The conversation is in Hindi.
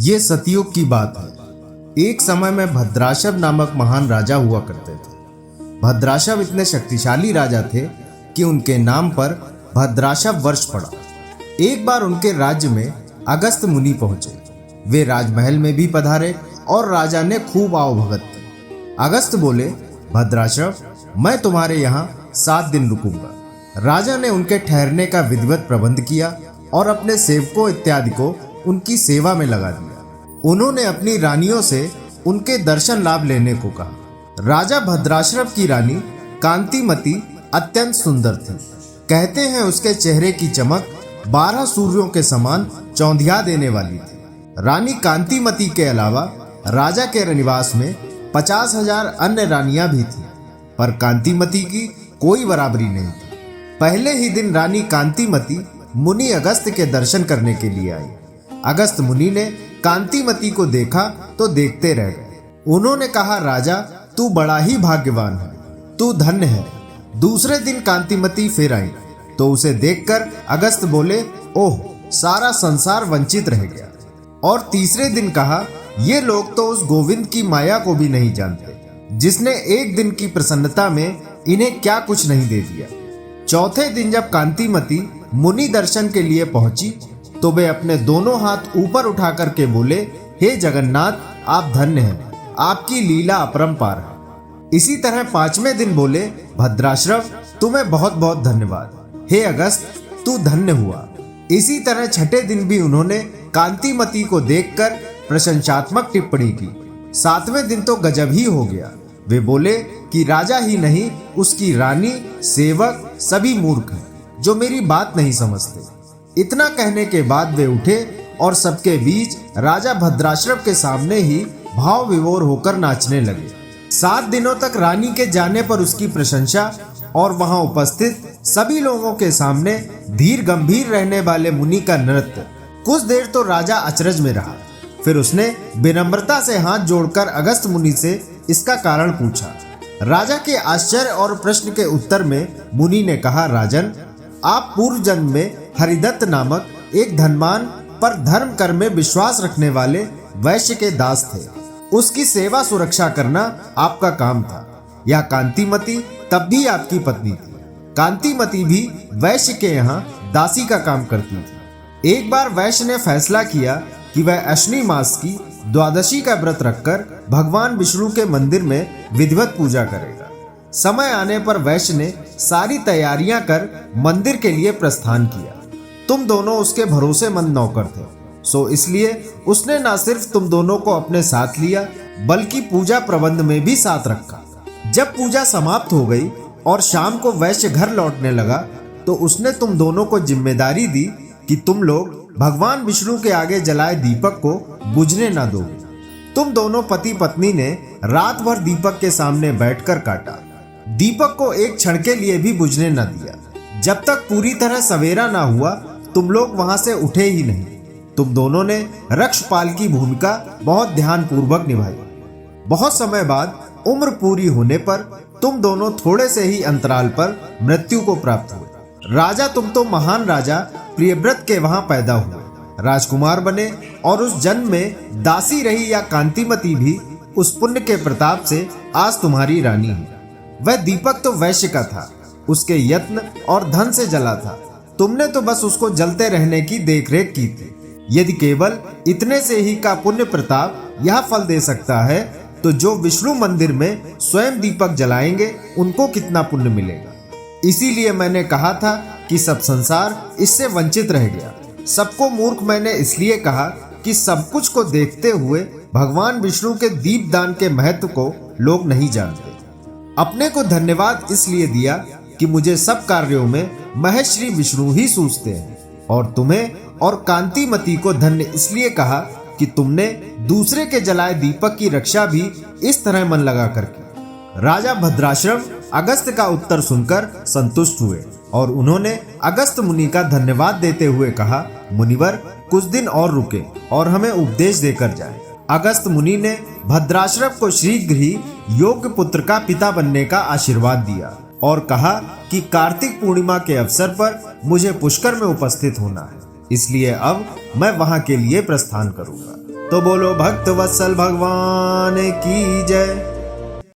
ये सतयुग की बात है। एक समय में भद्राशव नामक महान राजा हुआ करते थे। भद्राशव इतने शक्तिशाली राजा थे कि उनके नाम पर भद्राशव वर्ष पड़ा। एक बार उनके राज्य में अगस्त मुनि पहुंचे। वे राजमहल में भी पधारे और राजा ने खूब आवभगत की। अगस्त बोले, भद्राशव, मैं तुम्हारे यहाँ 7 दिन रुकूंगा। राजा ने उनके ठहरने का विधिवत प्रबंध किया और अपने सेवकों इत्यादि को उनकी सेवा में लगा दिया। उन्होंने अपनी रानियों से उनके दर्शन लाभ लेने को कहा। राजा भद्राशव की रानी कांतिमती अत्यंत सुंदर थी। कहते हैं उसके चेहरे की चमक 12 सूर्यों के समान चौंधिया देने वाली थी। रानी कांतिमती के अलावा राजा के निवास में 50,000 अन्य रानियां भी थीं, पर कांतिमती की कोई बराबरी नहीं थी। पहले ही दिन रानी कांतिमती मुनि अगस्त के दर्शन करने के लिए आई। अगस्त मुनि ने कांतिमती को देखा तो देखते रह गए। उन्होंने कहा, राजा, तू बड़ा ही भाग्यवान है, तू धन्य है। दूसरे दिन कांतिमती फिर आई तो उसे देखकर अगस्त बोले, ओह, सारा संसार वंचित रह गया। और तीसरे दिन कहा, ये लोग तो उस गोविंद की माया को भी नहीं जानते, जिसने एक दिन की प्रसन्नता में इन्हें क्या कुछ नहीं दे दिया। चौथे दिन जब कांतिमती मुनि दर्शन के लिए पहुंची तो वे अपने दोनों हाथ ऊपर उठा करके बोले, हे जगन्नाथ, आप धन्य हैं, आपकी लीला अपरंपार है। इसी तरह 5वें दिन बोले, भद्राशव, तुम्हें बहुत बहुत धन्यवाद। हे अगस्त, तू धन्य हुआ। इसी तरह 6ठे दिन भी उन्होंने कांतिमती को देखकर प्रशंसात्मक टिप्पणी की। 7वें दिन तो गजब ही हो गया। वे बोले कि राजा ही नहीं, उसकी रानी, सेवक सभी मूर्ख हैं, जो मेरी बात नहीं समझते। इतना कहने के बाद वे उठे और सबके बीच राजा भद्राशव के सामने ही भाव विभोर होकर नाचने लगे। 7 दिनों तक रानी के जाने पर उसकी प्रशंसा और वहां उपस्थित सभी लोगों के सामने धीर गंभीर रहने वाले मुनि का नृत्य। कुछ देर तो राजा अचरज में रहा। फिर उसने विनम्रता से हाथ जोड़कर अगस्त मुनि से इसका कारण पूछा। राजा के आश्चर्य और प्रश्न के उत्तर में मुनि ने कहा, राजन, आप पूर्व जन्म में हरिदत्त नामक एक धनवान पर धर्म कर्म में विश्वास रखने वाले वैश्य के दास थे। उसकी सेवा सुरक्षा करना आपका काम था। यह कांतिमती तब भी आपकी पत्नी थी। कांतिमती भी वैश्य के यहाँ दासी का काम करती थी। एक बार वैश्य ने फैसला किया कि वह अश्विनी मास की द्वादशी का व्रत रखकर भगवान विष्णु के मंदिर में विधिवत पूजा करेगा। समय आने पर वैश्य ने सारी तैयारियां कर मंदिर के लिए प्रस्थान किया। तुम दोनों उसके भरोसेमंद नौकर थे, सो इसलिए उसने न सिर्फ तुम दोनों को अपने साथ लिया, बल्कि पूजा प्रबंध में भी साथ रखा। जब पूजा समाप्त हो गई और शाम को वैश्य घर लौटने लगा तो उसने तुम दोनों को जिम्मेदारी दी कि तुम लोग भगवान विष्णु के आगे जलाए दीपक को बुझने न दोगे। तुम दोनों पति पत्नी ने रात भर दीपक के सामने बैठकर काटा। दीपक को एक क्षण के लिए भी बुझने न दिया। जब तक पूरी तरह सवेरा ना हुआ तुम लोग वहां से उठे ही नहीं। तुम दोनों ने रक्षपाल की भूमिका बहुत ध्यान पूर्वक निभाई। बहुत समय बाद उम्र पूरी होने पर तुम दोनों थोड़े से ही अंतराल पर मृत्यु को प्राप्त हुए। राजा, तुम तो महान राजा प्रियव्रत के वहां पैदा हुए, राजकुमार बने और उस जन्म में दासी रही या कांतिमती भी उस पुण्य के प्रताप से आज तुम्हारी रानी है। वह दीपक तो वैश्य का था, उसके यत्न और धन से जला था। तुमने तो बस उसको जलते रहने की देखरेख की थी। यदि केवल इतने से ही का पुण्य प्रताप यह फल दे सकता है तो जो विष्णु मंदिर में स्वयं दीपक जलाएंगे उनको कितना पुण्य मिलेगा। इसीलिए मैंने कहा था कि सब संसार इससे वंचित रह गया। सबको मूर्ख मैंने इसलिए कहा कि सब कुछ को देखते हुए भगवान विष्णु के दीपदान के महत्व को लोग नहीं जानते। अपने को धन्यवाद इसलिए दिया कि मुझे सब कार्यों में महेश श्री विष्णु ही सूझते हैं, और तुम्हें और कांतिमती को धन्य इसलिए कहा कि तुमने दूसरे के जलाए दीपक की रक्षा भी इस तरह मन लगा कर की। राजा भद्राशव अगस्त का उत्तर सुनकर संतुष्ट हुए और उन्होंने अगस्त मुनि का धन्यवाद देते हुए कहा, मुनिवर, कुछ दिन और रुके और हमें उपदेश देकर जाएं। अगस्त मुनि ने भद्राशव को शीघ्र ही योग्य पुत्र का पिता बनने का आशीर्वाद दिया और कहा कि कार्तिक पूर्णिमा के अवसर पर मुझे पुष्कर में उपस्थित होना है, इसलिए अब मैं वहां के लिए प्रस्थान करूंगा। तो बोलो भक्त वत्सल भगवान की जय।